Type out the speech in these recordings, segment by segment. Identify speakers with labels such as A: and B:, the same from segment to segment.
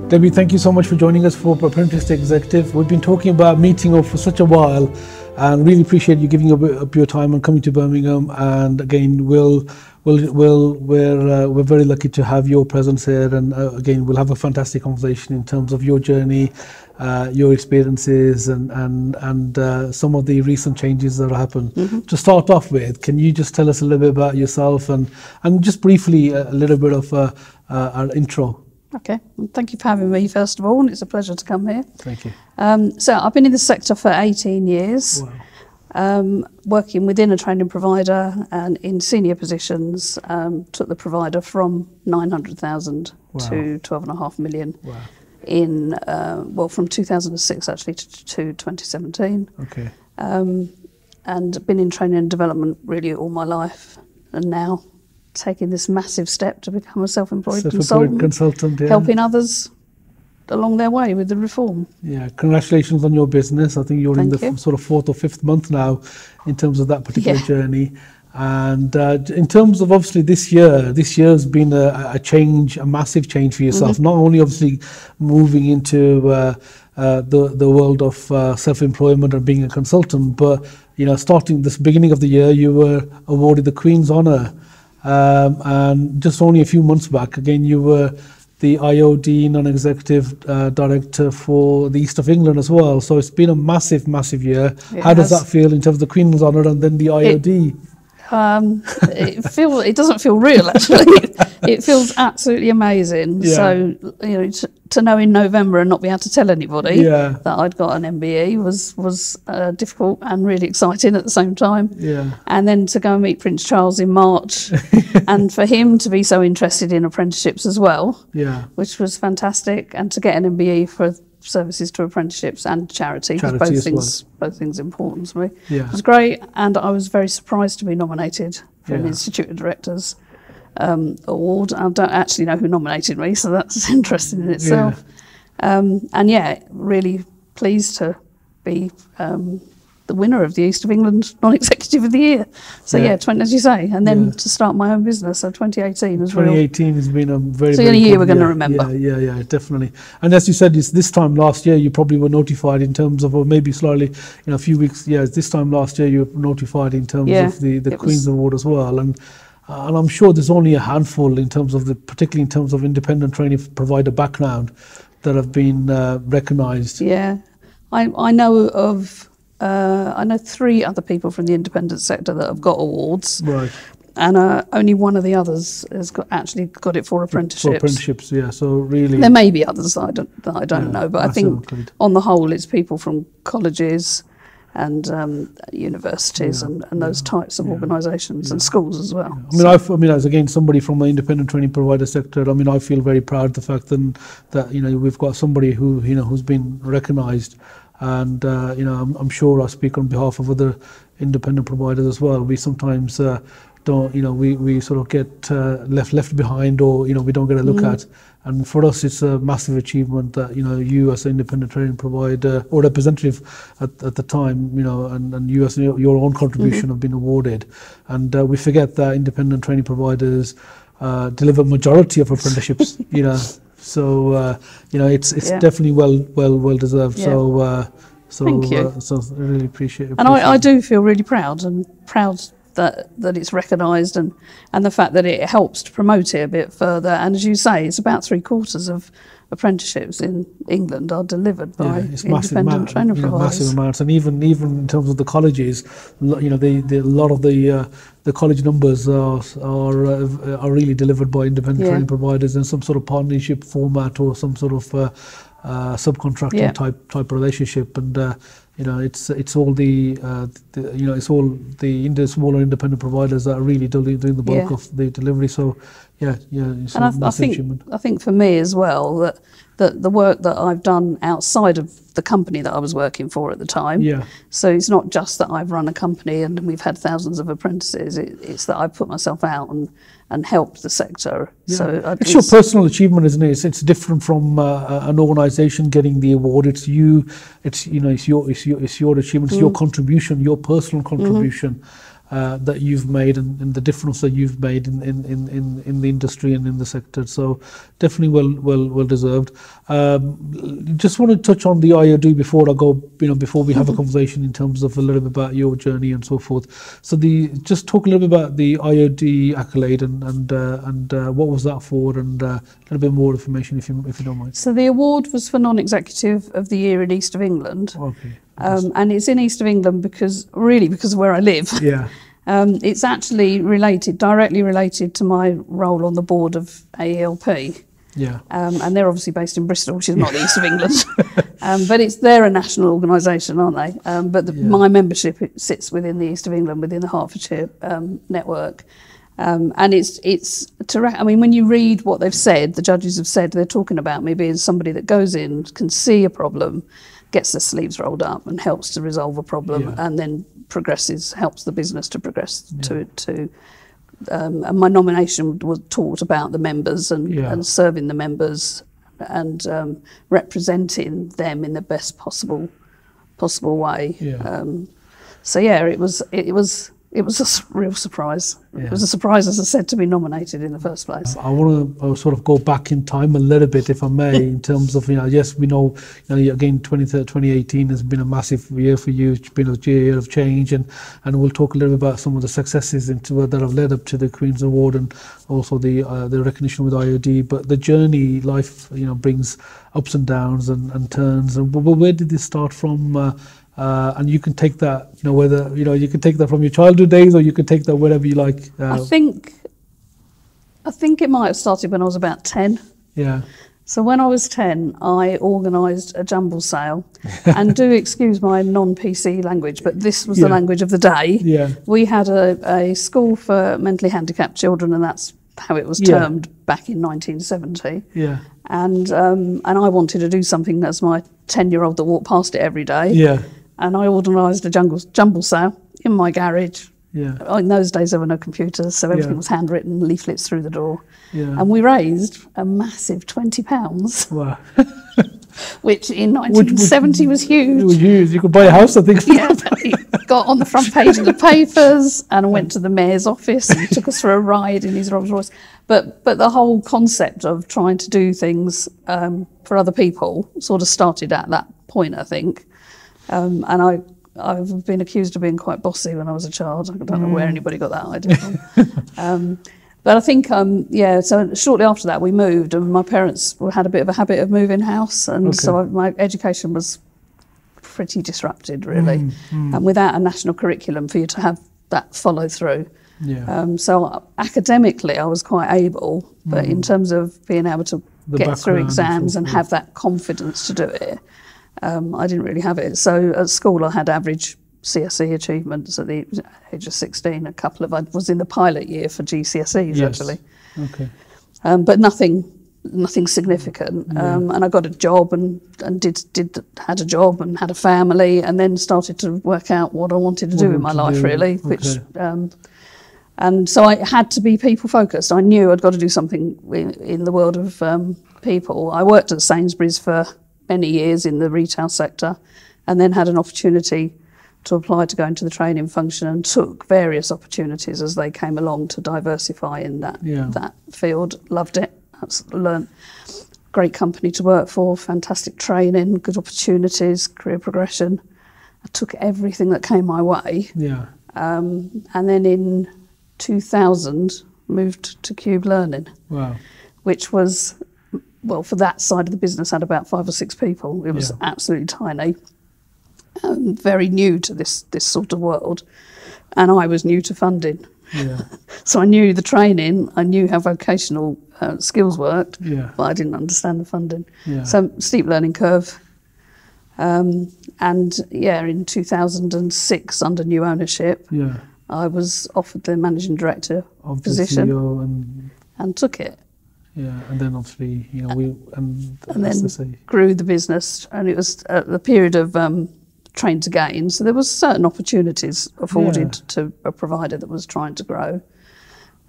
A: Debbie, thank you so much for joining us for Apprentice Executive. We've been talking about meeting up for such a while, and really appreciate you giving up your time and coming to Birmingham. And again, we're very lucky to have your presence here. And again, we'll have a fantastic conversation in terms of your journey, your experiences, and some of the recent changes that have happened. To start off with, can you just tell us a little bit about yourself and just briefly a little bit of our intro?
B: Okay, well, thank you for having me first of all, and it's a pleasure to come here.
A: Thank you.
B: So I've been in this sector for 18 years,
A: Wow.
B: working within a training provider and in senior positions. Took the provider from 900,000
A: Wow.
B: to 12.5 million
A: Wow.
B: in, from 2006 actually to 2017.
A: Okay.
B: And been in training and development really all my life, and now taking this massive step to become a self-employed consultant,
A: yeah.
B: helping others along their way with the reform.
A: Yeah, congratulations on your business. I think you're in the sort of 4th or 5th month now in terms of that particular journey. And in terms of obviously this year's been a change, a massive change for yourself. Not only obviously moving into the world of self-employment and being a consultant, but starting this beginning of the year, you were awarded the Queen's Honour. And just only a few months back, again, you were the IOD non-executive director for the East of England as well. So it's been a massive, massive year. How does that feel in terms of the Queen's Honour and then the IOD?
B: It doesn't feel real actually. It feels absolutely amazing.
A: Yeah.
B: So to know in November and not be able to tell anybody that I'd got an MBE was difficult and really exciting at the same time.
A: Yeah.
B: And then to go and meet Prince Charles in March, and for him to be so interested in apprenticeships as well, which was fantastic, and to get an MBE for services to apprenticeships and charity both things important to me. It was great, and I was very surprised to be nominated for an Institute of Directors award. I don't actually know who nominated me, so that's interesting in itself. And really pleased to be the winner of the East of England Non-Executive of the Year. So 20, as you say, and then to start my own business. So 2018 as well.
A: 2018 has been a very,
B: so
A: very
B: a year
A: good
B: we're going to remember.
A: Yeah, definitely. And as you said, this time last year you probably were notified in terms of, or maybe slightly, a few weeks. This time last year you were notified in terms of the Queen's Award as well. And I'm sure there's only a handful in terms of particularly in terms of independent training provider background that have been recognised.
B: Yeah, I know of. I know 3 other people from the independent sector that have got awards.
A: Right.
B: And only one of the others has actually got it for apprenticeships.
A: For apprenticeships, yeah. So really,
B: there may be others that I don't know, but I think on the whole, it's people from colleges and universities and those types of organisations and schools as well.
A: I mean, as again somebody from the independent training provider sector, I mean, I feel very proud of the fact that we've got somebody who who's been recognised. And I'm sure I speak on behalf of other independent providers as well. We sometimes don't, we sort of get left behind, or we don't get a look at. And for us, it's a massive achievement that you as an independent training provider or representative at the time, and you as your own contribution have been awarded. And we forget that independent training providers deliver majority of apprenticeships. So it's definitely well deserved. So
B: thank you.
A: So I really appreciate it.
B: And I do feel really proud that it's recognised and the fact that it helps to promote it a bit further. And as you say, it's about 3/4 of apprenticeships in England are delivered by independent training providers.
A: Massive amounts, and even in terms of the colleges, a lot of the college numbers are really delivered by independent training providers in some sort of partnership format or some sort of subcontracting type relationship. And it's all the smaller independent providers that are really doing the bulk of the delivery. So it's a massive achievement.
B: I think for me as well that the work that I've done outside of the company that I was working for at the time. So it's not just that I've run a company and we've had thousands of apprentices. It's that I've put myself out and helped the sector. So
A: it's your personal achievement, isn't it? It's different from an organisation getting the award. It's you. It's your achievement. It's your contribution, your personal contribution. that you've made and the difference that you've made in the industry and in the sector. So definitely well deserved. Just want to touch on the IOD before I go, before we have a conversation in terms of a little bit about your journey and so forth. So just talk a little bit about the IOD accolade and what was that for, and a little bit more information if you don't mind.
B: So the award was for Non-Executive of the Year in East of England.
A: Okay.
B: And it's in East of England because of where I live.
A: Yeah.
B: It's actually directly related to my role on the board of AELP.
A: Yeah.
B: And they're obviously based in Bristol, which is not the East of England. But they're a national organisation, aren't they? But my membership sits within the East of England, within the Hertfordshire network. And when you read what they've said, the judges have said, they're talking about me being somebody that goes in, can see a problem, gets their sleeves rolled up and helps to resolve a problem, and then helps the business to progress and my nomination was taught about the members and serving the members and representing them in the best possible way. It was a real surprise. Yeah. It was a surprise, as I said, to be nominated in the first place.
A: I want to sort of go back in time a little bit, if I may, in terms of, yes, we know, again, 2018 has been a massive year for you. It's been a year of change, and we'll talk a little bit about some of the successes that have led up to the Queen's Award and also the recognition with IOD. But the journey, life, brings ups and downs and turns. And where did this start from? And you can take that, you can take that from your childhood days, or you can take that wherever you like.
B: I think it might have started when I was about 10.
A: Yeah.
B: So when I was 10, I organised a jumble sale, and do excuse my non-PC language, but this was the language of the day.
A: Yeah.
B: We had a school for mentally handicapped children, and that's how it was termed back in 1970.
A: Yeah.
B: And I wanted to do something as my 10-year-old that walked past it every day.
A: Yeah.
B: And I organised a jumble sale in my garage.
A: Yeah.
B: In those days there were no computers, so everything was handwritten, leaflets through the door.
A: Yeah.
B: And we raised a massive £20.
A: Wow.
B: Which in 1970 was huge.
A: It was huge. You could buy a house, I think.
B: Yeah, it got on the front page of the papers, and I went to the mayor's office and he took us for a ride in his Rolls Royce. But the whole concept of trying to do things for other people sort of started at that point, I think. And I've been accused of being quite bossy when I was a child. I don't know where anybody got that idea from. But I think, so shortly after that we moved, and my parents had a bit of a habit of moving house, and so my education was pretty disrupted, really. And without a national curriculum for you to have that follow through.
A: Yeah.
B: So academically I was quite able, but in terms of being able to get through exams and have that confidence to do it, I didn't really have it. So at school I had average CSE achievements at the age of 16. I was in the pilot year for GCSEs actually.
A: Okay.
B: But nothing significant. And I got a job and had a job and had a family, and then started to work out what I wanted to do in my life, really. And so I had to be people focused. I knew I'd got to do something in the world of people. I worked at Sainsbury's for many years in the retail sector, and then had an opportunity to apply to go into the training function, and took various opportunities as they came along to diversify in that field. Loved it. Learned. Great company to work for, fantastic training, good opportunities, career progression. I took everything that came my way.
A: Yeah.
B: And then in 2000 moved to Qube Learning.
A: Wow.
B: Which was, well, for that side of the business, had about 5 or 6 people. It was absolutely tiny. Very new to this sort of world, and I was new to funding.
A: Yeah.
B: So I knew the training, I knew how vocational skills worked, but I didn't understand the funding.
A: Yeah.
B: So steep learning curve. And in 2006, under new ownership, I was offered the managing director position and took it.
A: Yeah, and then obviously, and
B: then grew the business, and it was at the period of train to gain, so there was certain opportunities afforded to a provider that was trying to grow.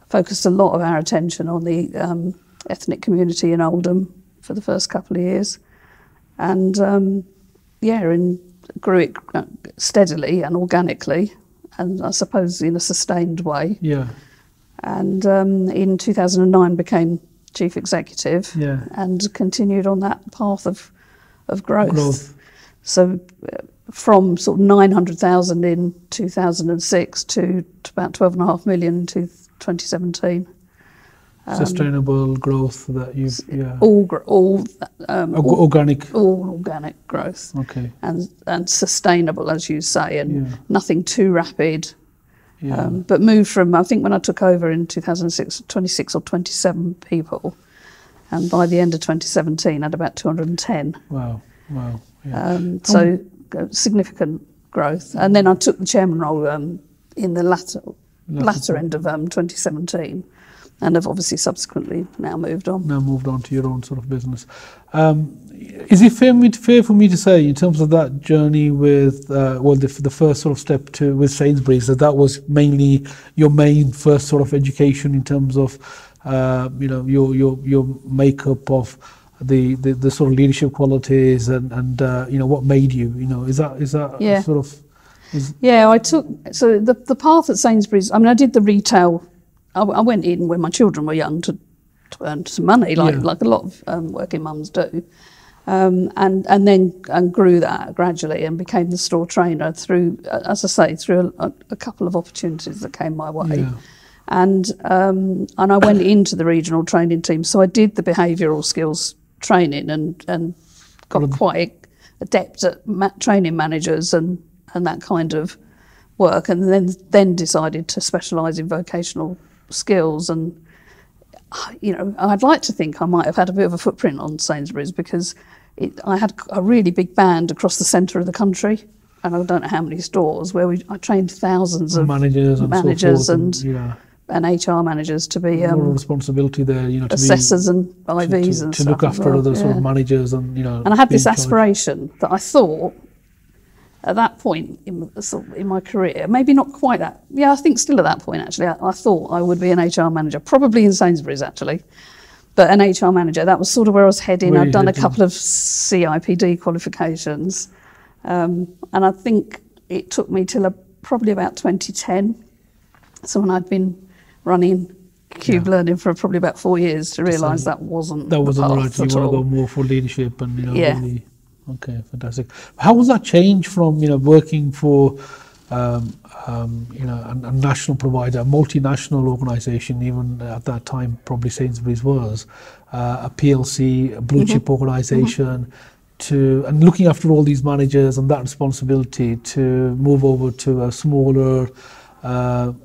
B: Focused a lot of our attention on the ethnic community in Oldham for the first couple of years, and grew it steadily and organically, and I suppose in a sustained way.
A: Yeah.
B: And in 2009 became chief executive,
A: yeah.
B: and continued on that path of growth. So from sort of 900,000 in 2006 to about 12.5 million in 2017.
A: Sustainable growth that you,
B: organic growth.
A: Okay.
B: And sustainable, as you say, and nothing too rapid.
A: Yeah.
B: But moved from, I think when I took over in 2006, 26 or 27 people, and by the end of 2017 had about 210.
A: Wow. Yeah.
B: So significant growth. And then I took the chairman role in the latter end of 2017, and have obviously subsequently now moved on.
A: To your own sort of business. Is it fair for me to say, in terms of that journey with, the first sort of step with Sainsbury's, that was mainly your main first sort of education in terms of, your makeup of the sort of leadership qualities and what made you, is that sort of?
B: I took, so the path at Sainsbury's, I mean, I did the retail. I went in when my children were young to earn some money, like a lot of working mums do, and then grew that gradually and became the store trainer through, as I say, through a couple of opportunities that came my way. Yeah. And I went into the regional training team, so I did the behavioural skills training and got quite adept at training managers and that kind of work, and then decided to specialise in vocational skills. And I'd like to think I might have had a bit of a footprint on Sainsbury's, because I had a really big band across the centre of the country, and I don't know how many stores, where I trained thousands of managers and HR managers to be
A: more responsibility there, to
B: assessors and IVs and
A: to
B: stuff
A: look after other sort of managers and
B: And I had this aspiration that I thought, at that point in my career, maybe not quite that. Yeah, I think still at that point actually, I thought I would be an HR manager, probably in Sainsbury's actually, but an HR manager. That was sort of where I was heading. I'd done a couple of CIPD qualifications, and I think it took me till probably about 2010. So when I'd been running Qube Learning for probably about 4 years to realise that wasn't
A: right. You want to go more for leadership and really. Okay, fantastic. How was that change from working for a national provider, a multinational organisation, even at that time probably Sainsbury's was, a PLC, a blue chip organisation, and looking after all these managers and that responsibility, to move over to a smaller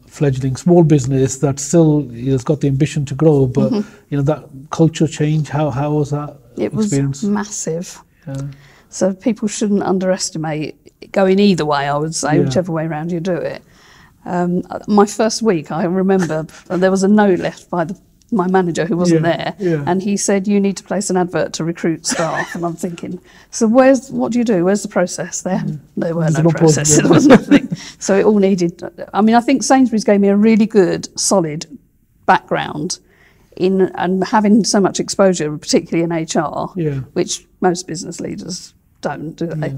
A: fledgling small business that still has got the ambition to grow, but that culture change, how was that experience?
B: Was massive.
A: Yeah.
B: So people shouldn't underestimate going either way, I would say, whichever way around you do it. My first week, I remember there was a note left by my manager who wasn't there, and he said, "You need to place an advert to recruit staff." And I'm thinking, so what do you do? Where's the process there? There were no process, there was nothing. So it all needed, I think Sainsbury's gave me a really good, solid background and having so much exposure, particularly in HR, which most business leaders don't, do they?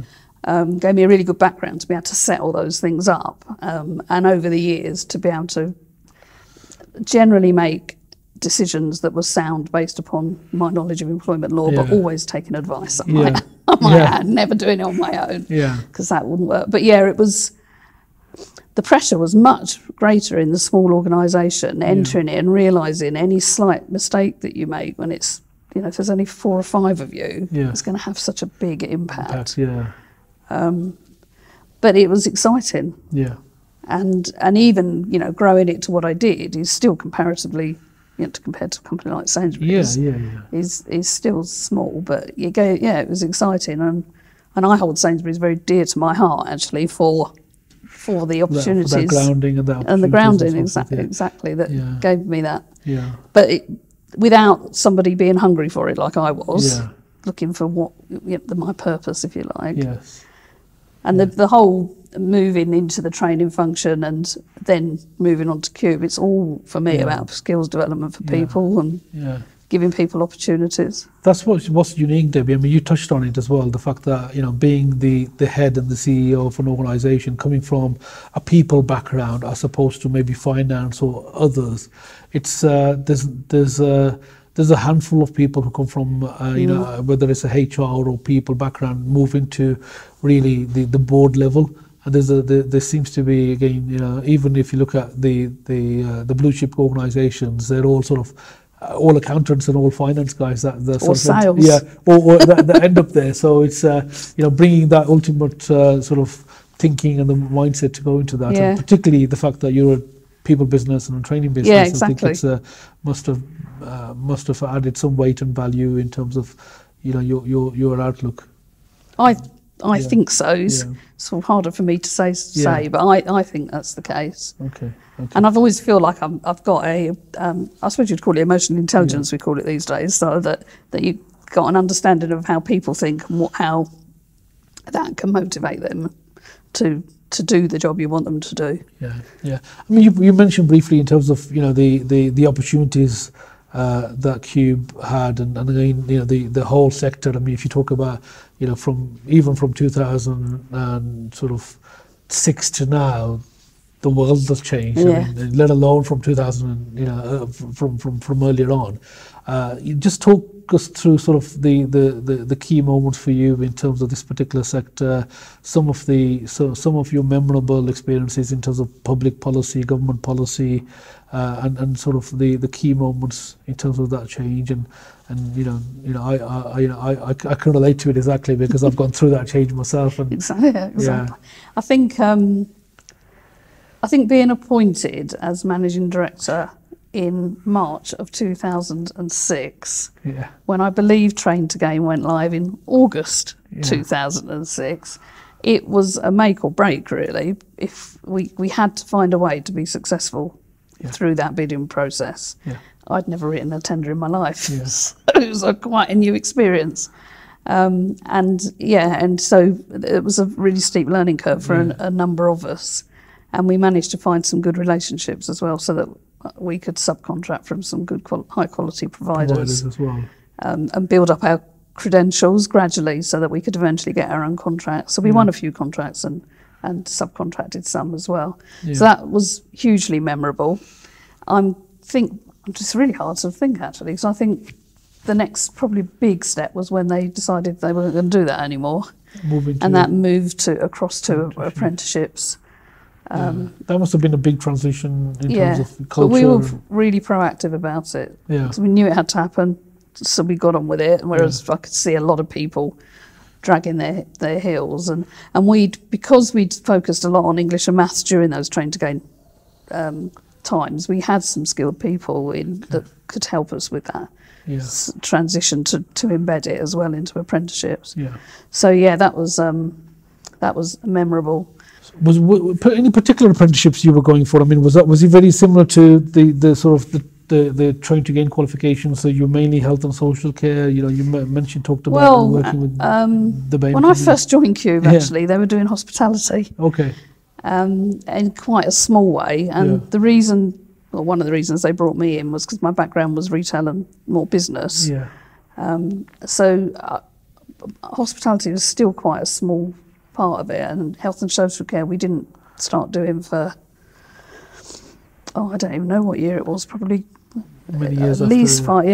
B: Gave me a really good background to be able to set all those things up, and over the years to be able to generally make decisions that were sound based upon my knowledge of employment law, but always taking advice. I might add, never doing it on my own, because that wouldn't work. But it was, the pressure was much greater in the small organisation, entering it and realising any slight mistake that you make when it's, if there's only 4 or 5 of you, it's going to have such a big impact. But it was exciting. And even, growing it to what I did is still comparatively, compared to a company like Sainsbury's, is still small, but it was exciting. And I hold Sainsbury's very dear to my heart, actually, for the opportunities.
A: That grounding and
B: the grounding, exactly, that gave me that. But without somebody being hungry for it like I was, looking for my purpose, if you like. And the whole moving into the training function and then moving on to Qube, it's all for me about skills development for people and giving people opportunities.
A: That's what's unique, Debbie. I mean, you touched on it as well, the fact that, you know, being the head and the CEO of an organisation, coming from a people background as opposed to maybe finance or others, it's there's a handful of people who come from, you know, whether it's a HR or people background, move into really the board level. And there seems to be, again, you know, even if you look at the blue chip organisations, they're all sort of all accountants and all finance guys that
B: or sales,
A: or that end up there. So it's you know, bringing that ultimate sort of thinking and the mindset to go into that, and particularly the fact that you're a people business and a training business.
B: Yeah, exactly.
A: I think it's must have added some weight and value in terms of, you know, your outlook.
B: I think so. It's sort of harder for me to say, but I think that's the case.
A: Okay.
B: And I've always feel like I've got a, I suppose you'd call it emotional intelligence, we call it these days, so that you've got an understanding of how people think and how that can motivate them to do the job you want them to do. Yeah. I mean, you mentioned briefly in terms of, you know, the opportunities that Qube had, and again, you know, the whole sector. I mean, if you talk about, you know, from 2006 to now, the world has changed. I mean, let alone from 2000, you know, from earlier on. You just talk us through sort of the key moments for you in terms of this particular sector, some of your memorable experiences in terms of public policy, government policy, and sort of the key moments in terms of that change. And I can relate to it exactly because I've gone through that change myself. And exactly. I think being appointed as managing director in March of 2006, when I believe Train to Gain went live in August 2006, it was a make or break, really. If we had to find a way to be successful through that bidding process. I'd never written a tender in my life, so it was quite a new experience. And so it was a really steep learning curve for a number of us, and we managed to find some good relationships as well, so that we could subcontract from some good high quality providers
A: as well,
B: and build up our credentials gradually so that we could eventually get our own contracts. So we won a few contracts and subcontracted some as well. So that was hugely memorable. It's really hard to think, actually, because I think the next probably big step was when they decided they weren't going to do that anymore, and that moved across to apprenticeships.
A: That must have been a big transition in terms of culture.
B: But we were really proactive about it. So we knew it had to happen, so we got on with it. Whereas I could see a lot of people dragging their heels, and because we'd focused a lot on English and maths during those Train to Gain times, we had some skilled people that could help us with that transition to embed it as well into apprenticeships. So that was memorable.
A: Was any particular apprenticeships you were going for? I mean, was it very similar to the sort of the Train to Gain qualifications? So you're mainly health and social care. You know, you talked about working with the BAME.
B: When I first joined Qube, actually, they were doing hospitality.
A: Okay.
B: In quite a small way, and one of the reasons they brought me in was because my background was retail and more business. So hospitality was still quite a small part of it, and health and social care we didn't start doing for I don't even know what year it was, probably
A: many years
B: at least 5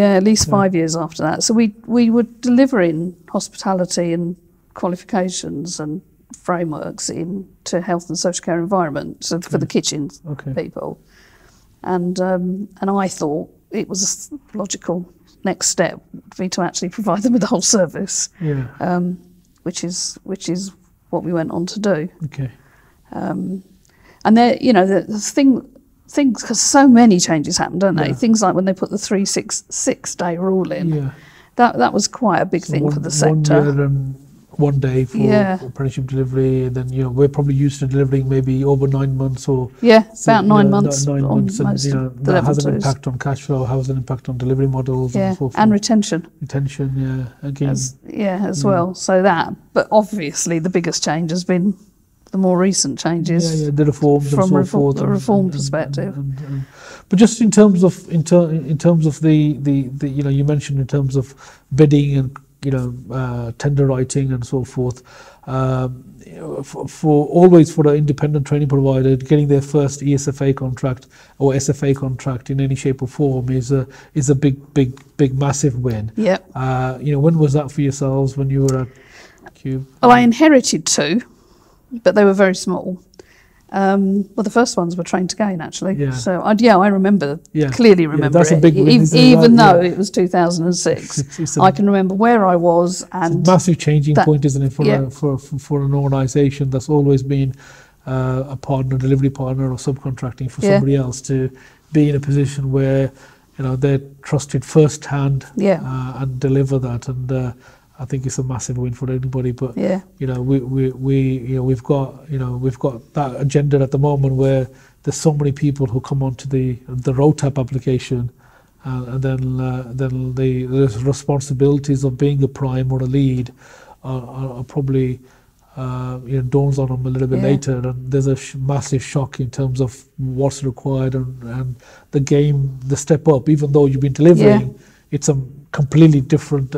B: years after that. So we were delivering hospitality and qualifications and frameworks into health and social care environment, so for the kitchen people, and I thought it was a logical next step for me to actually provide them with the whole service, which is what we went on to do. And there, you know, the things, because so many changes happened, don't they? Things like when they put the 3-6 day rule in, that was quite a big thing for the sector.
A: 1 year and 1 day for apprenticeship delivery, and then, you know, we're probably used to delivering maybe over 9 months or
B: about 9 months.
A: 9 months, and you know, that has an impact on cash flow, has an impact on delivery models, and so forth.
B: And retention.
A: Again.
B: As well. So that, but obviously the biggest change has been the more recent changes.
A: The reforms
B: from
A: and so forth.
B: The reform perspective.
A: But just in terms of in terms of the you mentioned in terms of bidding and tender writing and so forth. For the independent training provider, getting their first ESFA contract or SFA contract in any shape or form is a big massive win.
B: Yeah.
A: When was that for yourselves when you were at Qube?
B: Well, I inherited 2, but they were very small. Well, the first ones were Train to Gain, actually.
A: Yeah.
B: So I remember, clearly remember
A: that's
B: it.
A: A big win,
B: even though it was 2006, I can remember where I was, and
A: it's a massive changing point, isn't it, for an organisation that's always been a partner, delivery partner, or subcontracting for somebody else to be in a position where they're trusted firsthand and deliver that. And I think it's a massive win for anybody, but we've got that agenda at the moment where there's so many people who come onto the ROTAP application, and then the responsibilities of being a prime or a lead are probably dawns on them a little bit later, and there's a massive shock in terms of what's required and the step up. Even though you've been delivering, it's a completely different.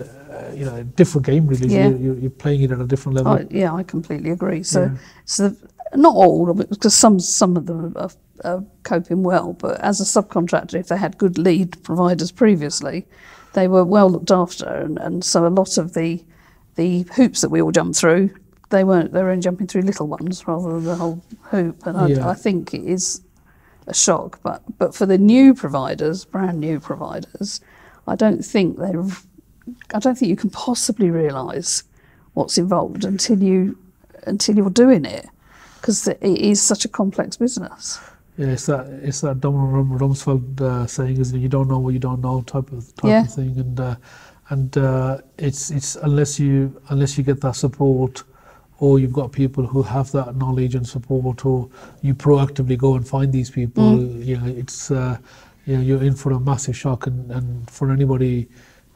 A: Different game really. You're playing it at a different level.
B: I completely agree. So not all of it, because some of them are coping well, but as a subcontractor, if they had good lead providers previously, they were well looked after, and so a lot of the hoops that we all jumped through, they were only jumping through little ones rather than the whole hoop. And I think it is a shock, but for the new providers, brand new providers, I don't think you can possibly realise what's involved until you're doing it, because it is such a complex business.
A: Yeah, it's that Donald Rumsfeld saying, isn't it? You don't know what you don't know type of thing, and it's unless you get that support, or you've got people who have that knowledge and support, or you proactively go and find these people. It's you're in for a massive shock, and for anybody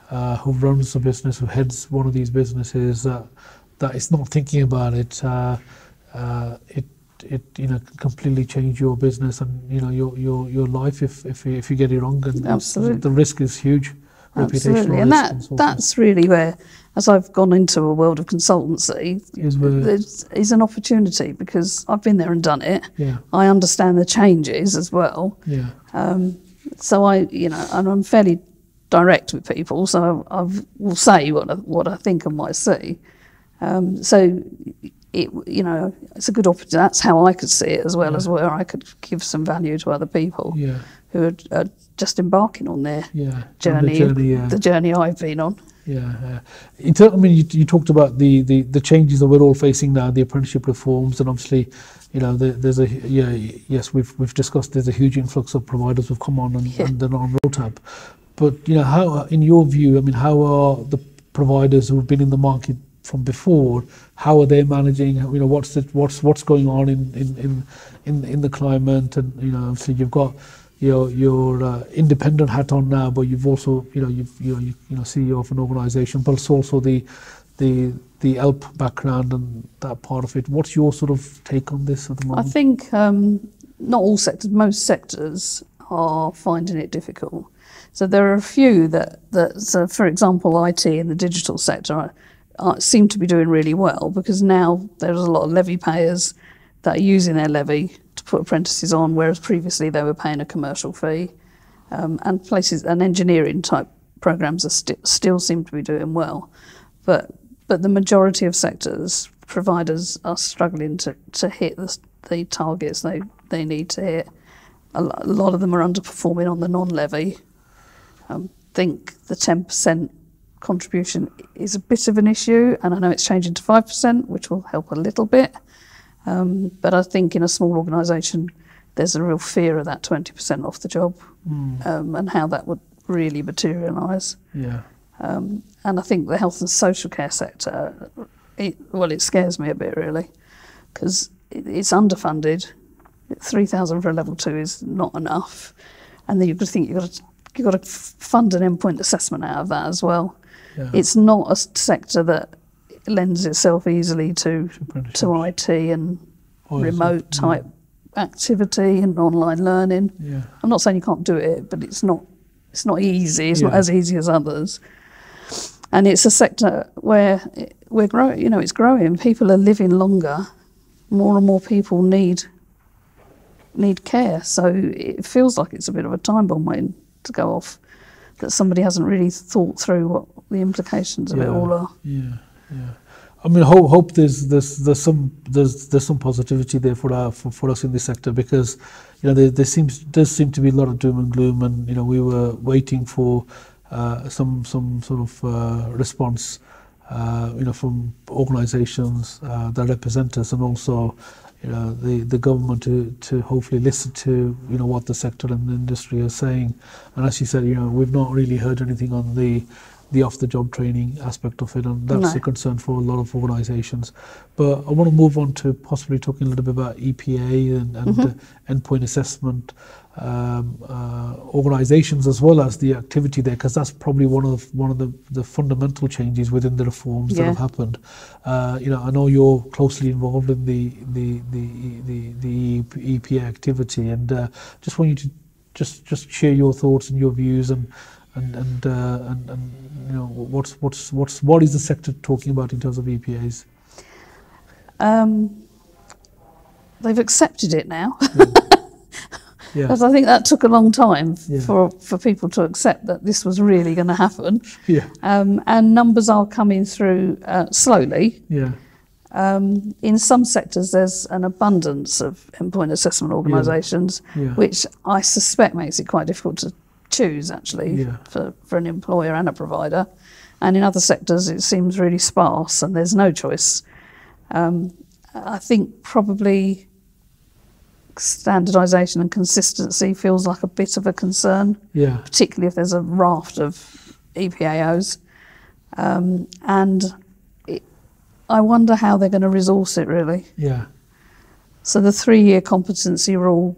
A: who runs a business, who heads one of these businesses, that is not thinking about it, it completely change your business and your life if you get it wrong. And
B: absolutely,
A: the risk is huge.
B: Absolutely, and that's really where, as I've gone into a world of consultancy, is an opportunity, because I've been there and done it. I understand the changes as well. So and I'm fairly direct with people, so I will say what I think and what I see. So it's a good opportunity. That's how I could see it, as well as where I could give some value to other people who are just embarking on their journey, the journey I've been on.
A: You talked about the changes that we're all facing now, the apprenticeship reforms, and obviously, there's we've discussed there's a huge influx of providers who've come on and they're on ROTAP. But how, in your view, how are the providers who've been in the market from before? How are they managing? What's going on in the climate? And obviously you've got your independent hat on now, but you've also you've CEO of an organisation, but it's also the AELP background and that part of it. What's your sort of take on this at the moment?
B: I think not all sectors, most sectors are finding it difficult. So there are a few that so for example, IT in the digital sector seem to be doing really well, because now there's a lot of levy payers that are using their levy to put apprentices on, whereas previously they were paying a commercial fee. And places and engineering type programs are still seem to be doing well, but the majority of sectors, providers, are struggling to hit the targets they need to hit. A lot of them are underperforming on the non-levy. I think the 10% contribution is a bit of an issue, and I know it's changing to 5%, which will help a little bit. But I think in a small organisation, there's a real fear of that 20% off the job, and how that would really materialise. And I think the health and social care sector, it scares me a bit, really, because it's underfunded. 3,000 for a level 2 is not enough, and then you've got to fund an endpoint assessment out of that as well. It's not a sector that lends itself easily to IT and remote type activity and online learning.
A: Yeah.
B: I'm not saying you can't do it, but it's not easy. It's not as easy as others. And it's a sector where we're growing. You know, it's growing. People are living longer. More and more people need care. So it feels like it's a bit of a time bomb waiting to go off, that somebody hasn't really thought through what the implications of it all are.
A: Yeah. I mean, hope there's some positivity there for us in this sector, because you know there does seem to be a lot of doom and gloom, and you know we were waiting for some sort of response, you know, from organisations that represent us, and also you know the government to hopefully listen to you know what the sector and the industry are saying. And as you said, you know, we've not really heard anything on the off-the-job training aspect of it, and that's a concern for a lot of organisations. But I want to move on to possibly talking a little bit about EPA and endpoint assessment organisations, as well as the activity there, because that's probably one of the fundamental changes within the reforms that have happened. You know, I know you're closely involved in the EPA activity, and just want you to just share your thoughts and your views and you know what is the sector talking about in terms of EPAs?
B: They've accepted it now. Because I think that took a long time for people to accept that this was really going to happen. And numbers are coming through slowly. In some sectors there's an abundance of endpoint assessment organisations, which I suspect makes it quite difficult to choose actually for an employer and a provider. And in other sectors it seems really sparse and there's no choice. I think probably standardisation and consistency feels like a bit of a concern, particularly if there's a raft of EPAOs. And I wonder how they're going to resource it really. So the 3-year competency rule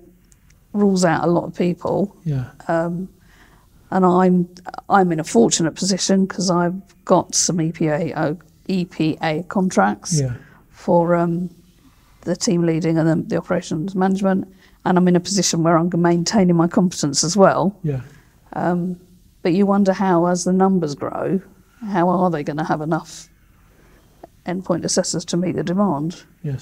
B: rules out a lot of people. And I'm in a fortunate position because I've got some EPA contracts for the team leading and then the operations management, and I'm in a position where I'm maintaining my competence as well. But you wonder how, as the numbers grow, how are they going to have enough endpoint assessors to meet the demand? And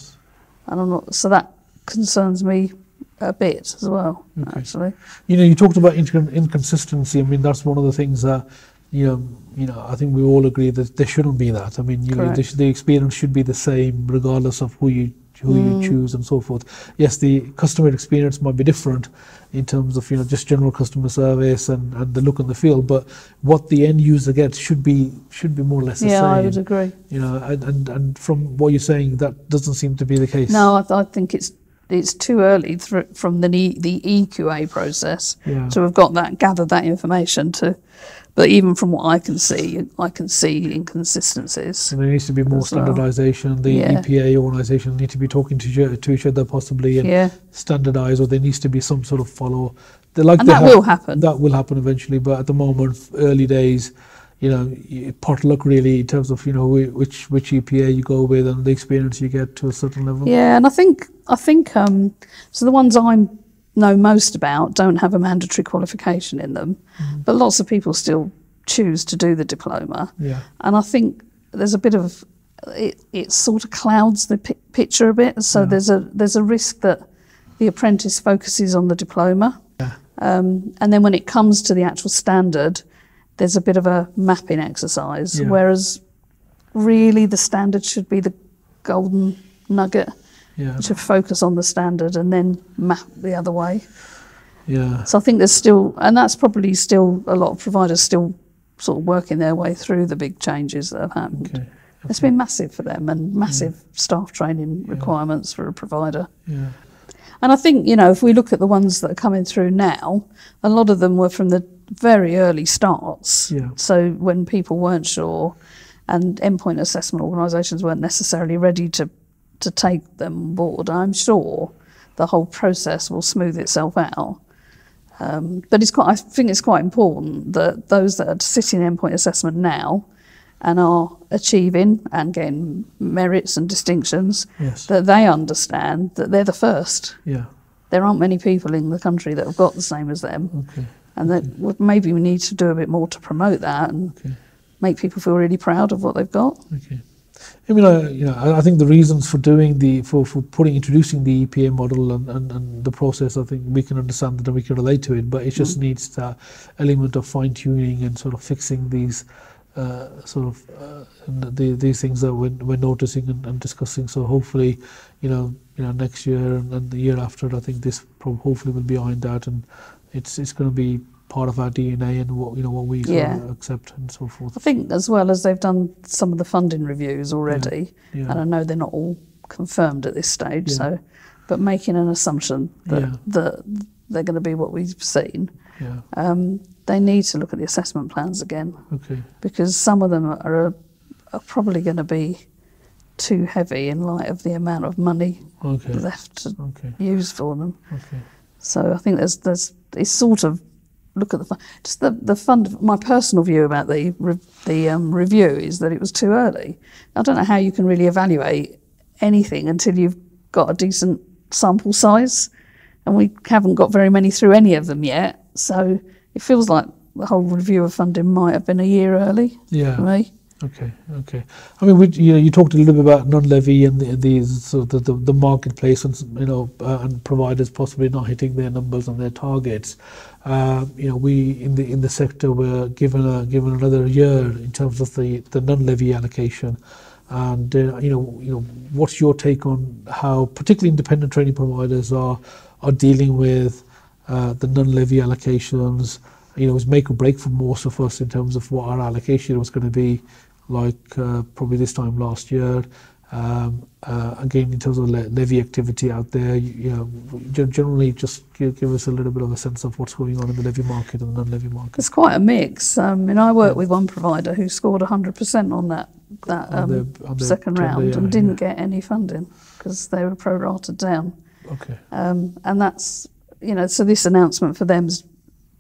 B: I'm not, so that concerns me a bit as well, actually.
A: You know, you talked about inconsistency. I mean, that's one of the things that, you know, I think we all agree that there shouldn't be that. I mean, you know, the experience should be the same regardless of who you choose and so forth. Yes, the customer experience might be different in terms of, you know, just general customer service and the look and the feel, but what the end user gets should be more or less the same.
B: I would agree.
A: You know, and from what you're saying, that doesn't seem to be the case.
B: No, I think it's too early from the EQA process to have gathered that information to. But even from what I can see inconsistencies.
A: And there needs to be more standardisation. The EPA organisation need to be talking to each other possibly and standardise, or there needs to be some sort of follow.
B: That will happen.
A: That will happen eventually, but at the moment, early days, you know, potluck really in terms of, you know, which EPA you go with and the experience you get to a certain level.
B: Yeah, and I think so the ones I know most about don't have a mandatory qualification in them, but lots of people still choose to do the diploma. And I think there's a bit of it sort of clouds the picture a bit. So there's a risk that the apprentice focuses on the diploma, and then when it comes to the actual standard, there's a bit of a mapping exercise. Whereas really the standard should be the golden nugget. To focus on the standard and then map the other way. So I think there's still, and that's probably still a lot of providers still sort of working their way through the big changes that have happened. It's been massive for them and massive staff training requirements for a provider. And I think, you know, if we look at the ones that are coming through now, a lot of them were from the very early starts. So when people weren't sure and endpoint assessment organisations weren't necessarily ready to take them on board, I'm sure the whole process will smooth itself out. But I think it's quite important that those that are sitting endpoint assessment now and are achieving and getting merits and distinctions,
A: yes.
B: that they understand that they're the first.
A: Yeah.
B: There aren't many people in the country that have got the same as them.
A: Okay.
B: And that maybe we need to do a bit more to promote that and make people feel really proud of what they've got.
A: Okay. I mean, I think the reasons for doing introducing the EPA model and the process, I think we can understand that and we can relate to it, but it just needs that element of fine tuning and sort of fixing these these things that we're noticing and discussing. So hopefully, next year and the year after, I think this hopefully will be ironed out, and it's going to be part of our DNA and what we sort of accept and so forth.
B: I think as well as they've done some of the funding reviews already, and I know they're not all confirmed at this stage. So, but making an assumption that they're going to be what we've seen. They need to look at the assessment plans again, because some of them are probably going to be too heavy in light of the amount of money left to use for them. So I think there's it's sort of look at the fund. My personal view about the review is that it was too early. I don't know how you can really evaluate anything until you've got a decent sample size, and we haven't got very many through any of them yet. So it feels like the whole review of funding might have been a year early for me.
A: Okay. I mean, you talked a little bit about non-levy and the marketplace, and and providers possibly not hitting their numbers and their targets. We in the sector were given another year in terms of the non-levy allocation. And what's your take on how particularly independent training providers are dealing with the non-levy allocations? It was make or break for most of us in terms of what our allocation was going to be like probably this time last year. Again, in terms of levy activity out there, generally just give us a little bit of a sense of what's going on in the levy market and the non-levy market.
B: It's quite a mix. I worked with one provider who scored 100% on that second round and didn't get any funding because they were pro-rated down. And that's, so this announcement for them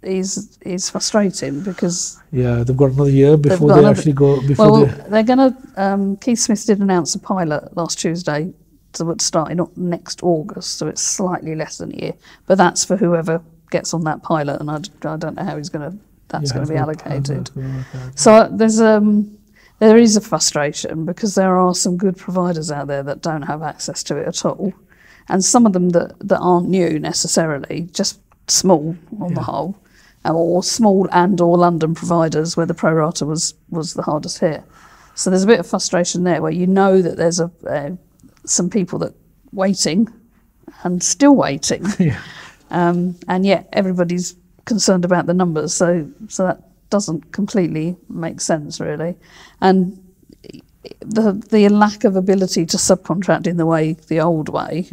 B: is frustrating because
A: they've got another year before they actually go.
B: They're going to. Keith Smith did announce a pilot last Tuesday, so it's starting next August, so it's slightly less than a year. But that's for whoever gets on that pilot, and I don't know how that's going to be allocated. So there is a frustration because there are some good providers out there that don't have access to it at all, and some of them that aren't new necessarily, just small on the whole. Or small or London providers where the pro rata was the hardest hit. So there's a bit of frustration there where that there's some people that waiting and still waiting. And yet everybody's concerned about the numbers. So that doesn't completely make sense really. And the lack of ability to subcontract in the old way,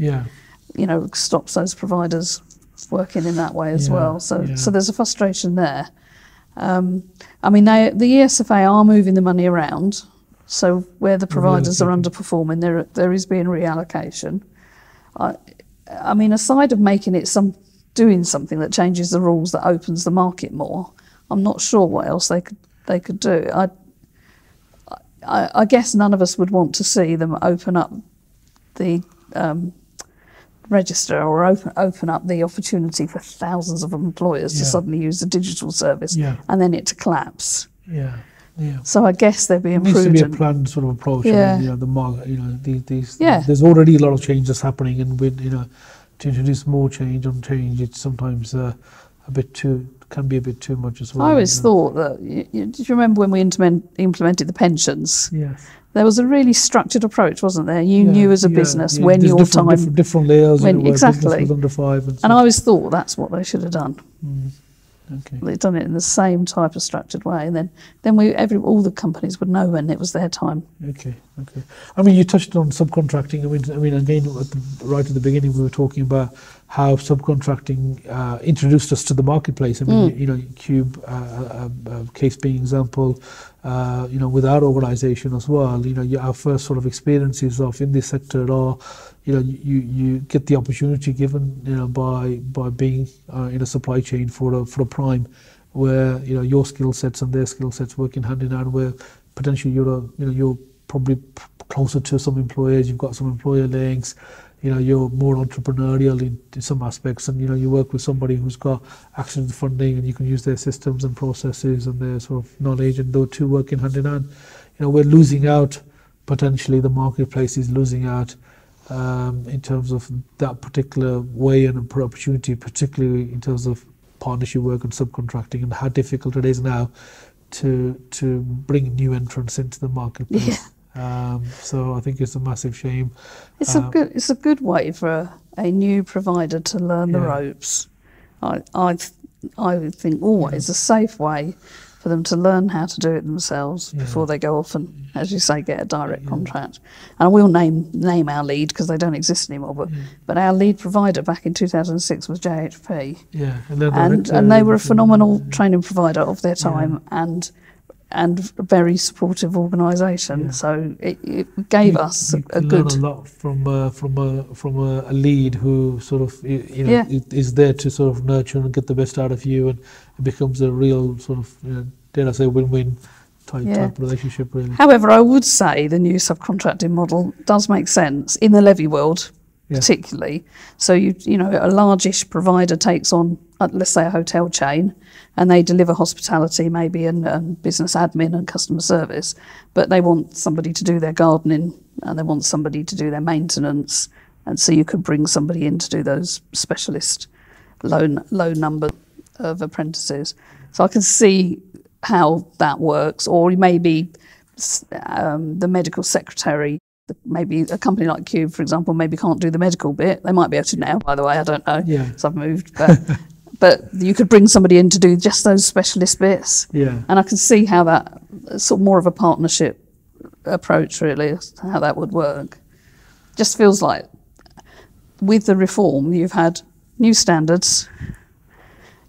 B: stops those providers working in that way as well. So there's a frustration there. The ESFA are moving the money around. So where the providers are underperforming, there is being reallocation. Aside of making it doing something that changes the rules that opens the market more, I'm not sure what else they could do. I guess none of us would want to see them open up the register or open up the opportunity for thousands of employers to suddenly use the digital service and then it to collapse. So I guess they're being prudent. It needs to be a planned
A: sort of approach. The market, there's already a lot of changes happening, and with to introduce more change on change, it's sometimes can be a bit too much as well.
B: I always thought that. Do you remember when we implemented the pensions?
A: Yes.
B: There was a really structured approach, wasn't there? You knew as a business when
A: there's
B: your time...
A: Different layers,
B: exactly.
A: Was under 5 and
B: I always thought that's what they should have done. They'd done it in the same type of structured way, and then all the companies would know when it was their time.
A: Okay. You touched on subcontracting. Again, right at the beginning, we were talking about how subcontracting introduced us to the marketplace. Qube, case being example. With our organisation as well, our first sort of experiences in this sector are, you get the opportunity given, by being in a supply chain for a prime, where your skill sets and their skill sets working hand in hand, where potentially you're probably closer to some employers. You've got some employer links. You're more entrepreneurial in some aspects, and you work with somebody who's got access to funding, and you can use their systems and processes and their sort of knowledge, and those two working hand in hand. We're losing out, potentially the marketplace is losing out in terms of that particular way and opportunity, particularly in terms of partnership work and subcontracting, and how difficult it is now to bring new entrants into the marketplace.
B: Yeah.
A: So I think it's a massive shame.
B: It's a good way for a new provider to learn the ropes. I think always a safe way for them to learn how to do it themselves before they go off and, as you say, get a direct contract. And I will name our lead because they don't exist anymore. But our lead provider back in 2006 was JHP.
A: Yeah,
B: and they were a phenomenal training provider of their time and a very supportive organisation. So it gave us a good.
A: Learn a lot from a lead who sort of is there to sort of nurture and get the best out of you, and it becomes a real sort of dare I say win-win type relationship really.
B: However, I would say the new subcontracting model does make sense in the levy world. Particularly, so a largish provider takes on, let's say, a hotel chain, and they deliver hospitality maybe and business admin and customer service, but they want somebody to do their gardening and they want somebody to do their maintenance, and so you could bring somebody in to do those specialist low number of apprentices. So I can see how that works, or maybe the medical secretary. Maybe a company like Qube, for example, maybe can't do the medical bit. They might be able to now, by the way, I don't know, so I've moved. But you could bring somebody in to do just those specialist bits. Yeah. And I can see how that, sort of more of a partnership approach really, how that would work. Just feels like with the reform, you've had new standards,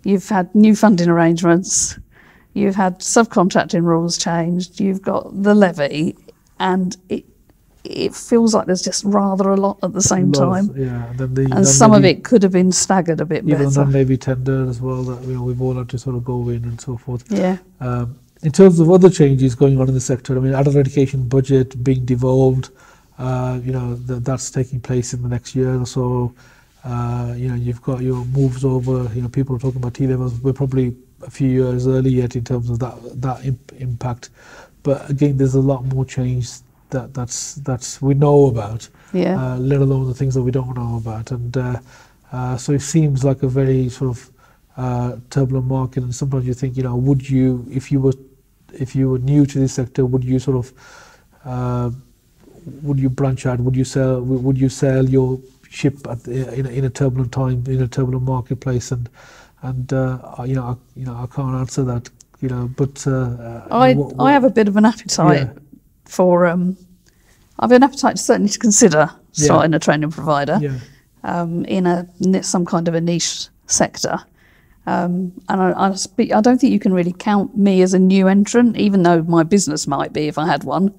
B: you've had new funding arrangements, you've had subcontracting rules changed, you've got the levy, and it feels like there's just rather a lot at the same time. And some of it could have been staggered a bit better.
A: Even then maybe tender as well, that we've all had to sort of go in and so forth.
B: Yeah.
A: In terms of other changes going on in the sector, I mean, adult education budget being devolved, that's taking place in the next year or so. You've got your moves over, people are talking about T-levels. We're probably a few years early yet in terms of that impact. But again, there's a lot more change that's we know about, let alone the things that we don't know about, and so it seems like a very sort of turbulent market. And sometimes you think, would you, if you were new to this sector, would you sort of would you branch out? Would you sell your ship in a turbulent time, in a turbulent marketplace? And I can't answer that, but
B: I have a bit of an appetite. For I've an appetite certainly to consider starting a training provider in some kind of a niche sector, and I don't think you can really count me as a new entrant, even though my business might be if I had one,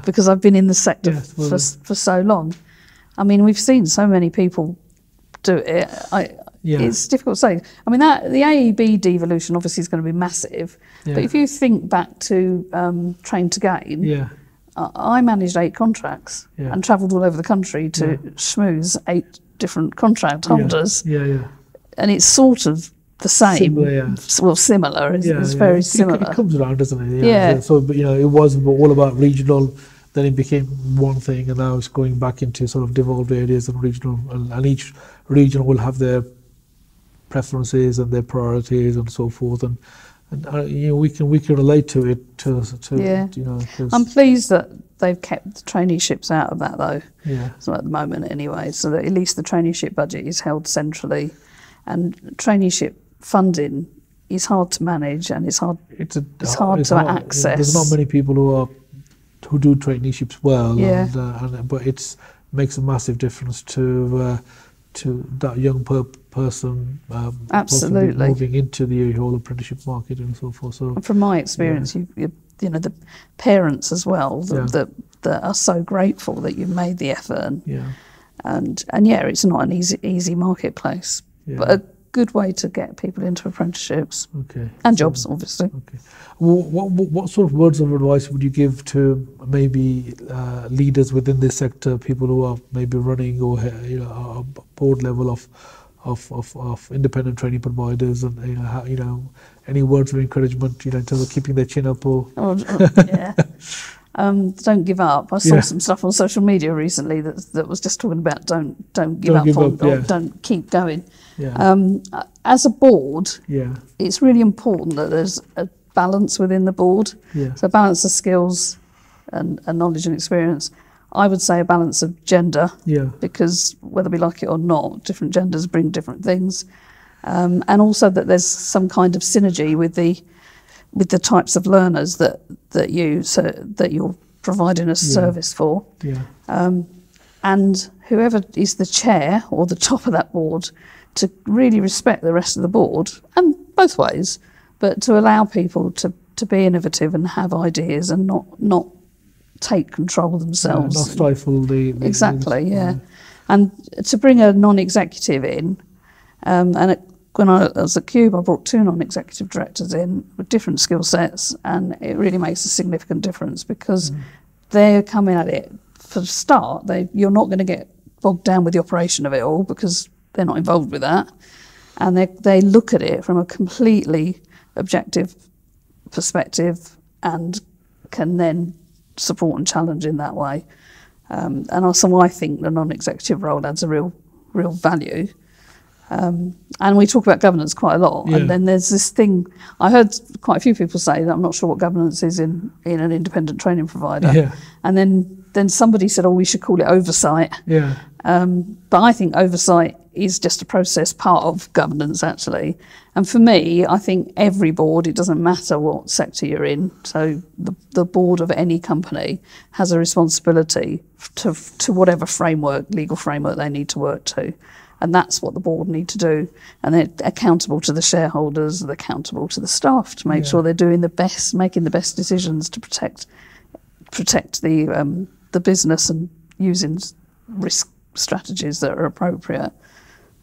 B: because I've been in the sector for so long. I mean, we've seen so many people do it. It's difficult to say. I mean, the AEB devolution obviously is going to be massive, but if you think back to Train to Gain, I managed 8 contracts and travelled all over the country to schmooze 8 different contract holders. And it's sort of the same. Similar. It's very similar.
A: It comes around, doesn't it? So, it was all about regional. Then it became one thing, and now it's going back into sort of devolved areas and regional. And each region will have their preferences and their priorities and so forth. And we can relate to it.
B: I'm pleased that they've kept the traineeships out of that though. So at the moment anyway, so that at least the traineeship budget is held centrally, and traineeship funding is hard to manage and it's hard to access.
A: There's not many people who do traineeships well, but it makes a massive difference to that young person
B: absolutely
A: moving into the whole apprenticeship market and so forth. So
B: from my experience, the parents as well that are so grateful that you've made the effort, and it's not an easy marketplace. But good way to get people into apprenticeships.
A: Okay.
B: And jobs, obviously.
A: Okay. What sort of words of advice would you give to maybe leaders within this sector, people who are maybe running or a board level of independent training providers, and any words of encouragement, in terms of keeping their chin up or?
B: Yeah. Don't give up. I saw some stuff on social media recently that was just talking about don't give up, don't keep going.
A: Yeah.
B: As a board, it's really important that there's a balance within the board.
A: Yeah.
B: So a balance of skills and knowledge and experience. I would say a balance of gender, because whether we like it or not, different genders bring different things, and also that there's some kind of synergy with the types of learners that you're providing a service for.
A: Yeah.
B: And whoever is the chair or the top of that board, to really respect the rest of the board, and both ways, but to allow people to be innovative and have ideas and not take control themselves.
A: Not stifle the
B: exactly, yeah. And to bring a non-executive in, when I was at Qube, I brought 2 non-executive directors in with different skill sets, and it really makes a significant difference because they're coming at it for the start. You're not going to get bogged down with the operation of it all because they're not involved with that, and they look at it from a completely objective perspective and can then support and challenge in that way. And also, I think the non-executive role adds a real value. And we talk about governance quite a lot. And then there's this thing, I heard quite a few people say that I'm not sure what governance is in an independent training provider. And then somebody said, we should call it oversight. But I think oversight is just a process, part of governance actually. And for me, I think every board, it doesn't matter what sector you're in, so the board of any company has a responsibility to whatever legal framework they need to work to. And that's what the board need to do. And they're accountable to the shareholders, they're accountable to the staff to make sure they're doing making the best decisions to protect the business and using risk strategies that are appropriate.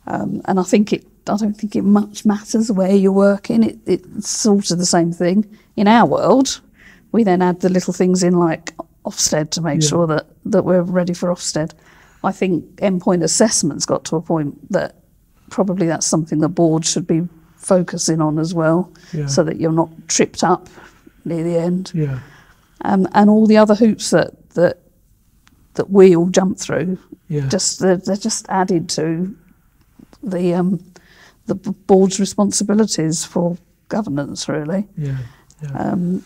B: And I don't think it much matters where you're working. It's sort of the same thing. In our world, we then add the little things in like Ofsted to make sure that we're ready for Ofsted. I think endpoint assessment's got to a point that probably that's something the board should be focusing on as well, so that you're not tripped up near the end. And all the other hoops that we all jump through, they're just added to the board's responsibilities for governance, really. And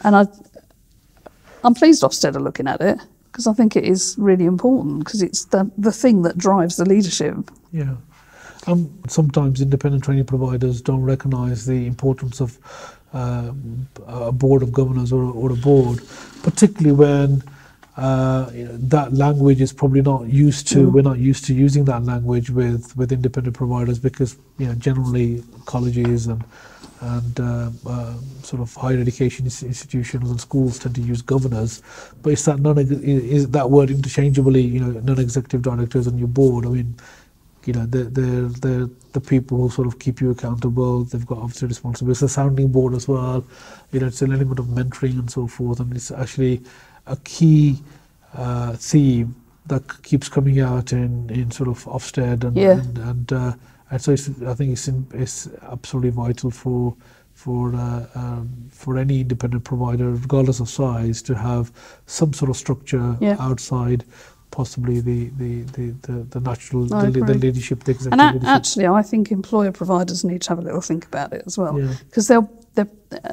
B: I'm pleased Ofsted are looking at it, because I think it is really important, because it's the thing that drives the leadership.
A: Sometimes independent training providers don't recognise the importance of a board of governors or a board, particularly when that language is probably not used to. We're not used to using that language with independent providers, because generally colleges and sort of higher education institutions and schools tend to use governors, but is that word interchangeably, non-executive directors on your board. I mean, they're the people who sort of keep you accountable. They've got obviously responsibility. It's a sounding board as well. It's an element of mentoring and so forth, and it's actually a key theme that keeps coming out in sort of Ofsted and so I think it's absolutely vital for any independent provider, regardless of size, to have some sort of structure outside possibly the natural the leadership, the executive leadership.
B: Actually, I think employer providers need to have a little think about it as well, because they're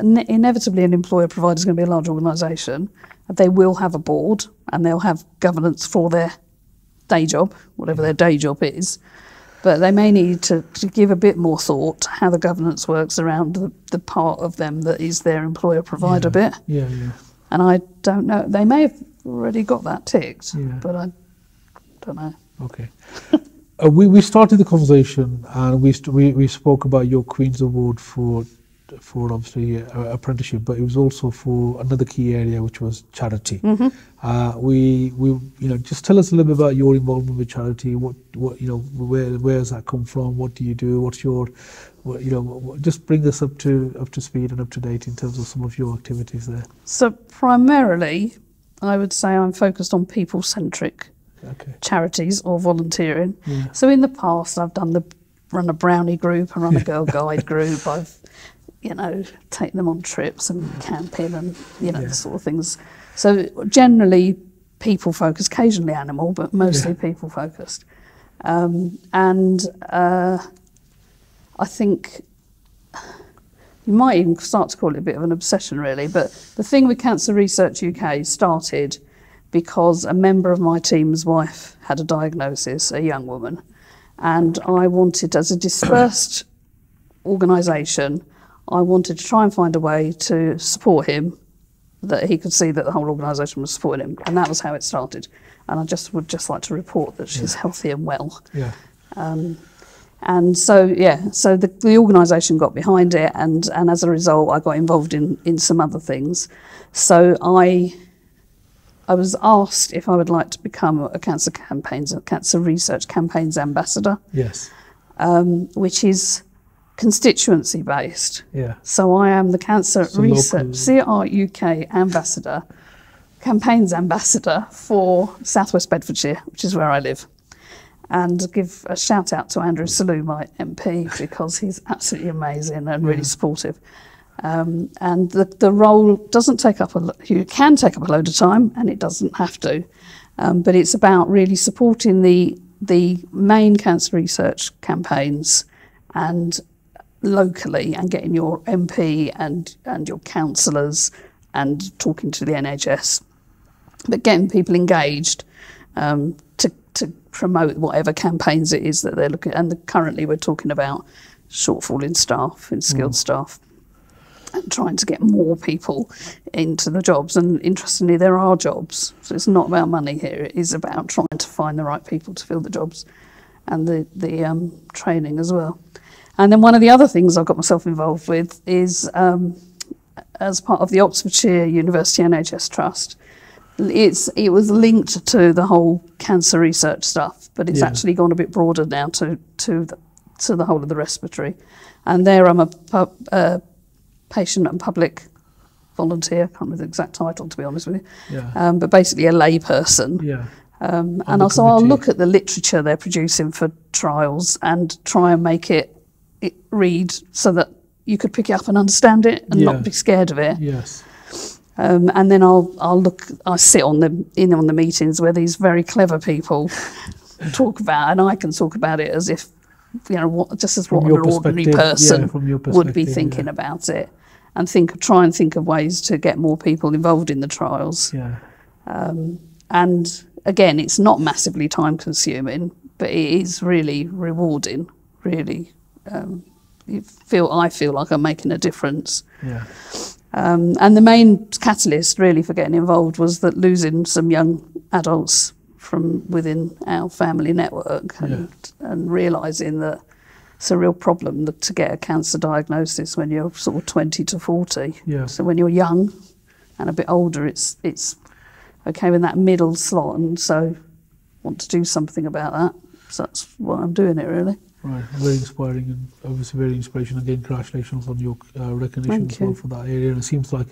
B: inevitably an employer provider is going to be a large organisation. They will have a board and they'll have governance for their day job, whatever their day job is. But they may need to give a bit more thought to how the governance works around the part of them that is their employer provider bit. And I don't know. They may have already got that ticked, but I don't know.
A: Okay. We started the conversation and we spoke about your Queen's Award for obviously apprenticeship, but it was also for another key area, which was charity. We just tell us a little bit about your involvement with charity. What where has that come from? What do you do? What's your just bring us up to speed and up to date in terms of some of your activities there.
B: So primarily, I would say I'm focused on people-centric charities or volunteering. So in the past, I've run a brownie group and run a girl guide group. I've taken them on trips and camping and the sort of things. So generally people focused, occasionally animal, but mostly people focused. I think you might even start to call it a bit of an obsession, really. But the thing with Cancer Research UK started because a member of my team's wife had a diagnosis, a young woman, and I wanted, as a dispersed organisation, I wanted to try and find a way to support him, that he could see that the whole organisation was supporting him, and that was how it started. And I would just like to report that she's healthy and well. And so the organisation got behind it, and as a result I got involved in some other things. So I was asked if I would like to become a cancer research campaigns ambassador. Which is constituency based. So I am the Cancer Research CRUK ambassador, campaigns ambassador for South West Bedfordshire, which is where I live. And give a shout out to Andrew Selou, my MP, because he's absolutely amazing and really supportive. And the role doesn't take up you can take up a load of time, and it doesn't have to, but it's about really supporting the main cancer research campaigns and locally, and getting your MP and your councillors and talking to the NHS, but getting people engaged to promote whatever campaigns it is that they're looking at. And currently we're talking about shortfall in staff, in skilled staff, and trying to get more people into the jobs. And interestingly, there are jobs. So it's not about money here. It is about trying to find the right people to fill the jobs, and the training as well. And then one of the other things I got myself involved with is, as part of the Oxfordshire University NHS Trust, it was linked to the whole cancer research stuff, but it's actually gone a bit broader now to the whole of the respiratory. And there I'm a patient and public volunteer. I can't remember the exact title, to be honest with you. But basically a lay person. And also I'll look at the literature they're producing for trials and try and make it read so that you could pick it up and understand it and not be scared of it. And then I sit on the meetings where these very clever people talk about, and I can talk about it as if, just as what an ordinary person would be thinking about it, and try and think of ways to get more people involved in the trials. And again, it's not massively time consuming, but it is really rewarding, really. I feel like I'm making a difference. And the main catalyst really for getting involved was that losing some young adults from within our family network, and realising that it's a real problem to get a cancer diagnosis when you're sort of 20 to 40. So when you're young and a bit older, it's okay in that middle slot, and so want to do something about that. So that's why I'm doing it, really.
A: Right, very inspiring, and obviously very inspirational. Again, congratulations on your recognition as well for that area. And it seems like,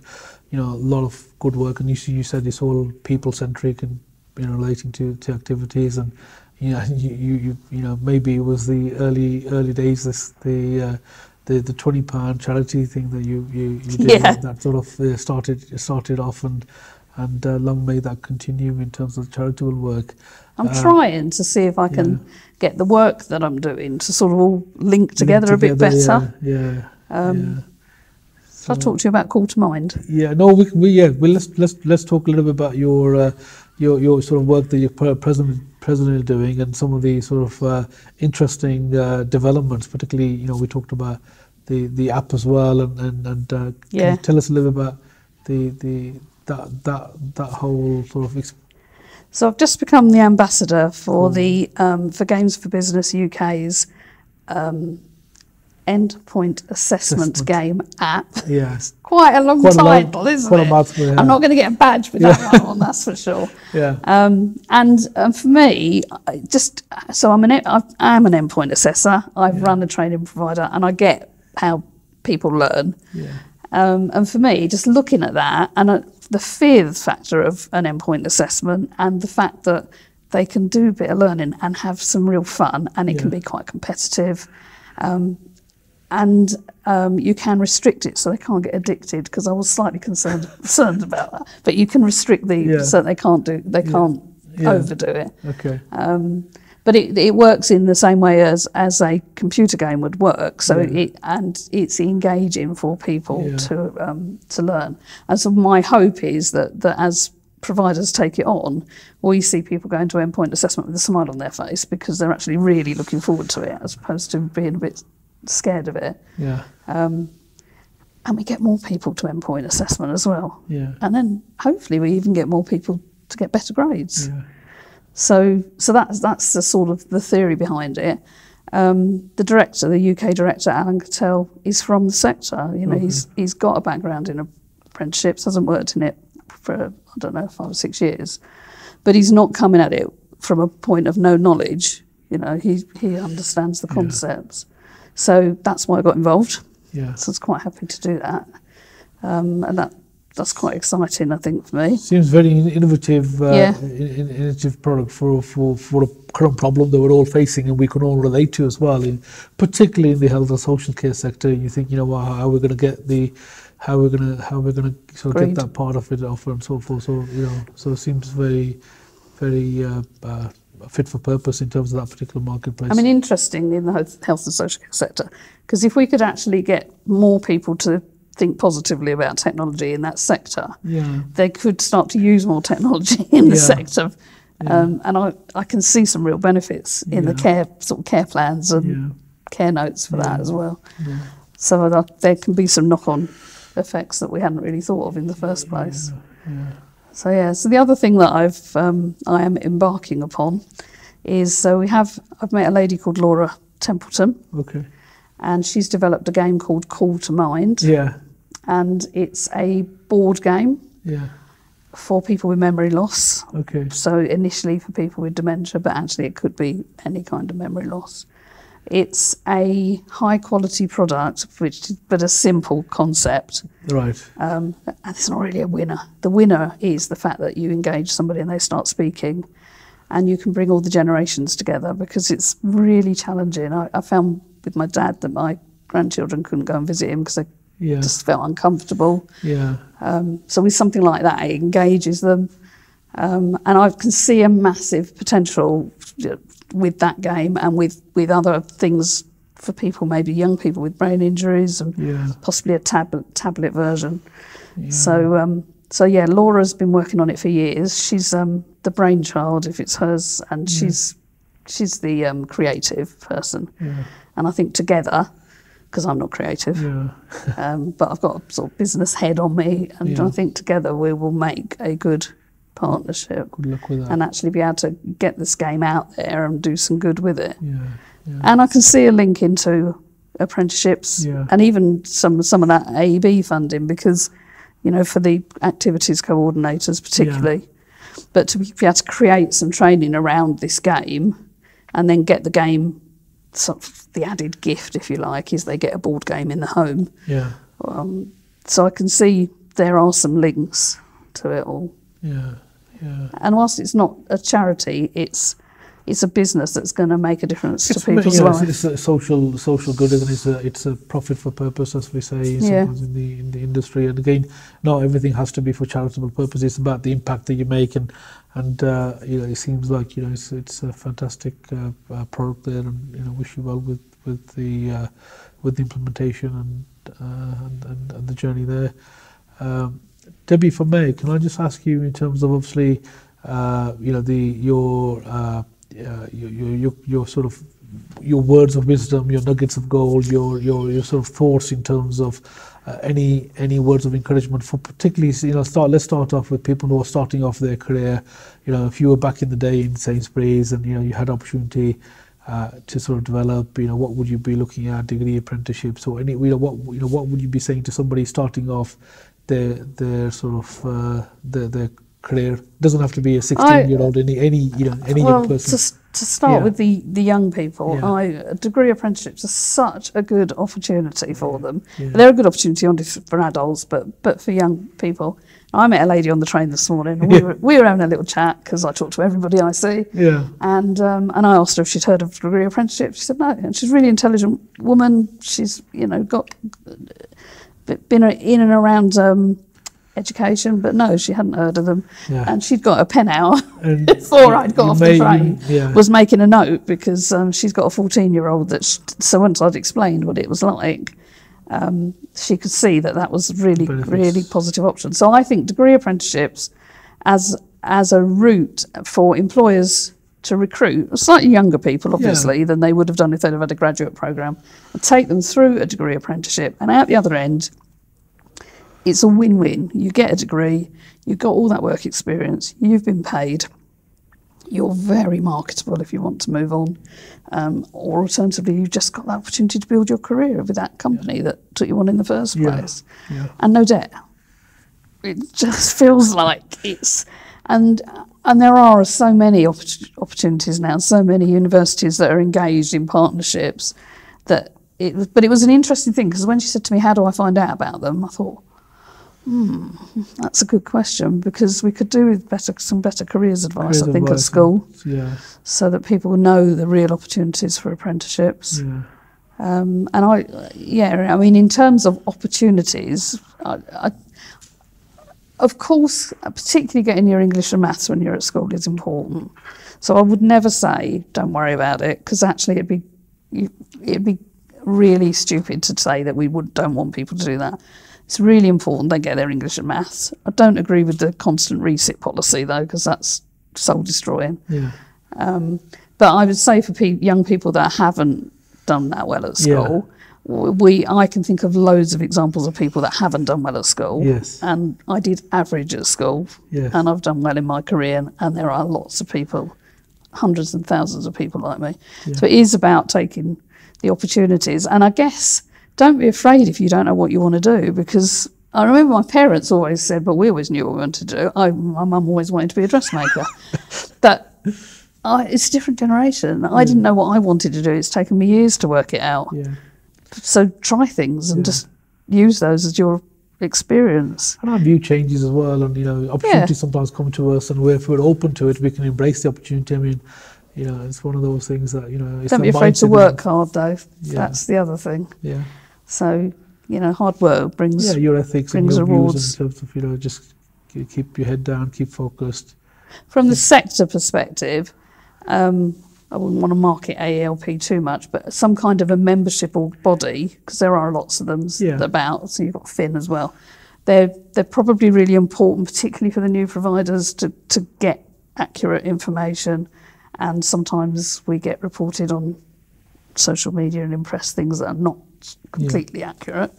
A: a lot of good work. And you said it's all people-centric and relating to activities. And maybe it was the early days. The £20 charity thing that you did that sort of started off, and long may that continue in terms of charitable work.
B: I'm trying to see if I can get the work that I'm doing to sort of all link together a bit better. So I'll talk to you about Call to Mind. Let's talk a little bit about your sort of work that you're presently doing, and some of the sort of interesting developments. Particularly, we talked about the app as well, and can you tell us a little bit about that whole sort of experience? So I've just become the ambassador for the for Games for Business UK's Endpoint Assessment Game app.
A: Yes.
B: Quite a long title, isn't it?
A: Mouthful, yeah.
B: I'm not going to get a badge with that one, that's for sure.
A: Yeah.
B: And for me, so I'm an endpoint assessor. I've run a training provider, and I get how people learn.
A: Yeah.
B: And for me, just looking at that, and the fear factor of an endpoint assessment, and the fact that they can do a bit of learning and have some real fun, and it can be quite competitive. And you can restrict it so they can't get addicted, because I was slightly concerned about that. But you can restrict so they can't overdo it.
A: Okay.
B: But it works in the same way as a computer game would work. So it's engaging for people to learn. And so my hope is that as providers take it on, we see people going to endpoint assessment with a smile on their face, because they're actually really looking forward to it, as opposed to being a bit scared of it.
A: Yeah.
B: And we get more people to endpoint assessment as well.
A: Yeah.
B: And then hopefully we even get more people to get better grades.
A: Yeah.
B: So that's the sort of the theory behind it. The UK director, Alan Cattell, is from the sector. You know, he's got a background in apprenticeships, hasn't worked in it for, 5 or 6 years, but he's not coming at it from a point of no knowledge. You know, he understands the concepts. So that's why I got involved.
A: Yeah. So
B: I was quite happy to do that. And that's quite exciting, I think, for me.
A: Seems very innovative product for a current problem that we're all facing, and we can all relate to as well. Particularly in the health and social care sector, you think, how we're going to get how we're going to sort of get that part of it offer and so forth. So so it seems very, very fit for purpose in terms of that particular marketplace.
B: I mean, interesting in the health and social care sector, because if we could actually get more people to think positively about technology in that sector, they could start to use more technology in the sector. And I can see some real benefits in the care plans and care notes for that as well. Yeah. So there can be some knock-on effects that we hadn't really thought of in the first place. So the other thing that I am embarking upon is, I've met a lady called Laura Templeton.
A: Okay. And
B: she's developed a game called Call to Mind.
A: Yeah.
B: And it's a board game.
A: Yeah.
B: For people with memory loss.
A: Okay.
B: So initially for people with dementia, but actually it could be any kind of memory loss. It's a high quality product, but a simple concept.
A: Right.
B: And it's not really a winner. The winner is the fact that you engage somebody and they start speaking, and you can bring all the generations together, because it's really challenging. I found with my dad that my grandchildren couldn't go and visit him because they just felt uncomfortable. Yeah. So with something like that, it engages them. And I can see a massive potential with that game and with other things for people, maybe young people with brain injuries, and possibly a tablet version. Yeah. So Laura's been working on it for years. She's the brainchild, if it's hers, and she's the creative person. Yeah. And I think together, because I'm not creative, but I've got a sort of business head on me, and I think together we will make a good partnership.
A: Good luck with that.
B: And actually be able to get this game out there and do some good with it. Yeah. And I can see a link into apprenticeships and even some of that AEB funding, because, for the activities coordinators particularly, but to be able to create some training around this game, and then get the game, sort of the added gift, if you like, is they get a board game in the home. Yeah. So I can see there are some links to it all. Yeah. Yeah. And whilst it's not a charity, it's a business that's going to make a difference to people's lives.
A: It's a social good, isn't it? It's a profit for purpose, as we say sometimes in the industry. And again, not everything has to be for charitable purposes. It's about the impact that you make, and it seems like it's a fantastic product there, and wish you well with the implementation and the journey there. Debbie, if I may, can I just ask you, in terms of obviously, your sort of your words of wisdom, your nuggets of gold, your sort of thoughts in terms of any words of encouragement for particularly, let's start off with people who are starting off their career. If you were back in the day in Sainsbury's and you had opportunity, to sort of develop? What would you be looking at, degree apprenticeships, or any, what would you be saying to somebody starting off their sort of their career? Doesn't have to be a 16-year-old, any young person.
B: To start with the young people, degree apprenticeships are such a good opportunity for them. They're a good opportunity for adults, but for young people. I met a lady on the train this morning. And we were having a little chat because I talk to everybody I see. And I asked her if she'd heard of degree apprenticeships. She said no, and she's a really intelligent woman. She's got been in and around education, but no, she hadn't heard of them. And she'd got a pen out before I'd got off the train, was making a note because she's got a 14-year-old so once I'd explained what it was like, she could see that was really positive option. So I think degree apprenticeships as a route for employers to recruit slightly younger people, obviously, than they would have done if they'd have had a graduate programme, and take them through a degree apprenticeship, and out the other end, it's a win-win. You get a degree, you've got all that work experience, you've been paid, you're very marketable if you want to move on, or alternatively, you've just got that opportunity to build your career with that company that took you on in the first place, and no debt. It just feels like it's, and there are so many opportunities now, so many universities that are engaged in partnerships but it was an interesting thing, because when she said to me, how do I find out about them? I thought, that's a good question, because we could do with some better careers advice, I think, at school, so that people know the real opportunities for apprenticeships. And I mean, in terms of opportunities, of course, particularly getting your English and maths when you're at school is important. So I would never say don't worry about it, because actually it'd be really stupid to say that we don't want people to do that. It's really important they get their English and maths. I don't agree with the constant resit policy, though, because that's soul destroying. But I would say for young people that haven't done that well at school, I can think of loads of examples of people that haven't done well at school. And I did average at school, and I've done well in my career, and there are lots of people, hundreds and thousands of people like me. So it is about taking the opportunities. And I guess don't be afraid if you don't know what you want to do, because I remember my parents always said, but we always knew what we wanted to do. My mum always wanted to be a dressmaker. But it's a different generation. I didn't know what I wanted to do. It's taken me years to work it out. So try things and just use those as your experience.
A: And our view changes as well, and opportunities sometimes come to us, and if we're open to it, we can embrace the opportunity. I mean, it's one of those things that, it's
B: don't be afraid to work hard, though. That's the other thing. So, hard work brings
A: your ethics and your
B: rewards.
A: Views in terms of, just keep your head down, keep focused.
B: From the sector perspective, I wouldn't want to market AELP too much, but some kind of a membership or body, because there are lots of them about, so you've got Fin as well. They're probably really important, particularly for the new providers, to get accurate information. And sometimes we get reported on social media and impress things that are not completely accurate.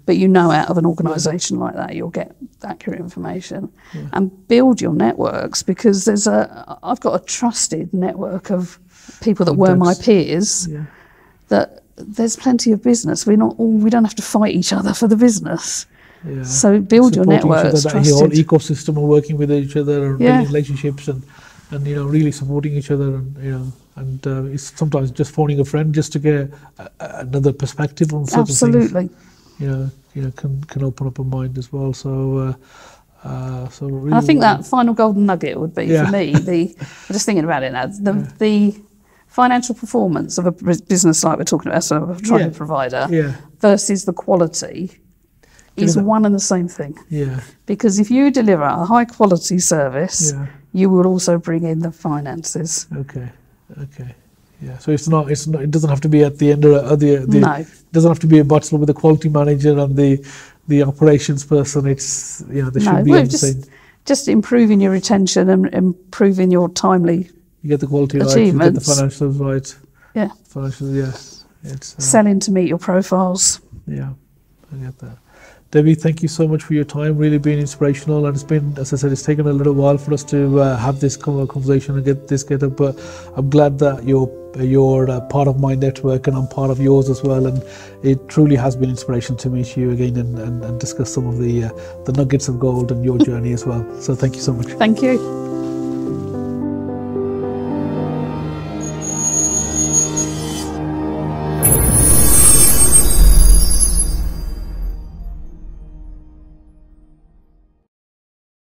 B: But out of an organisation like that, you'll get accurate information. And build your networks, because I've got a trusted network of people that were my peers, that there's plenty of business. We don't have to fight each other for the business. So build your networks.
A: The whole ecosystem of working with each other and building relationships and really supporting each other, and it's sometimes just phoning a friend just to get another perspective on certain things. Can open up a mind as well. So really,
B: I think that final golden nugget would be for me. I'm just thinking about it now. The financial performance of a business like we're talking about, so a training provider, versus the quality. Is one and the same thing. Because if you deliver a high quality service, you will also bring in the finances.
A: So it's not. It doesn't have to be at the end of no. It doesn't have to be a battle with the quality manager and the operations person. It's they should be on the same.
B: Just improving your retention and improving your timely.
A: You get the quality right. You get the financials right. Financials, It's
B: selling to meet your profiles.
A: I get that. Debbie, thank you so much for your time. Really been inspirational, and it's been, as I said, it's taken a little while for us to have this conversation and get this together. But I'm glad that you're part of my network and I'm part of yours as well. And it truly has been inspiration to meet you again and discuss some of the nuggets of gold and your journey as well. So thank you so much.
B: Thank you.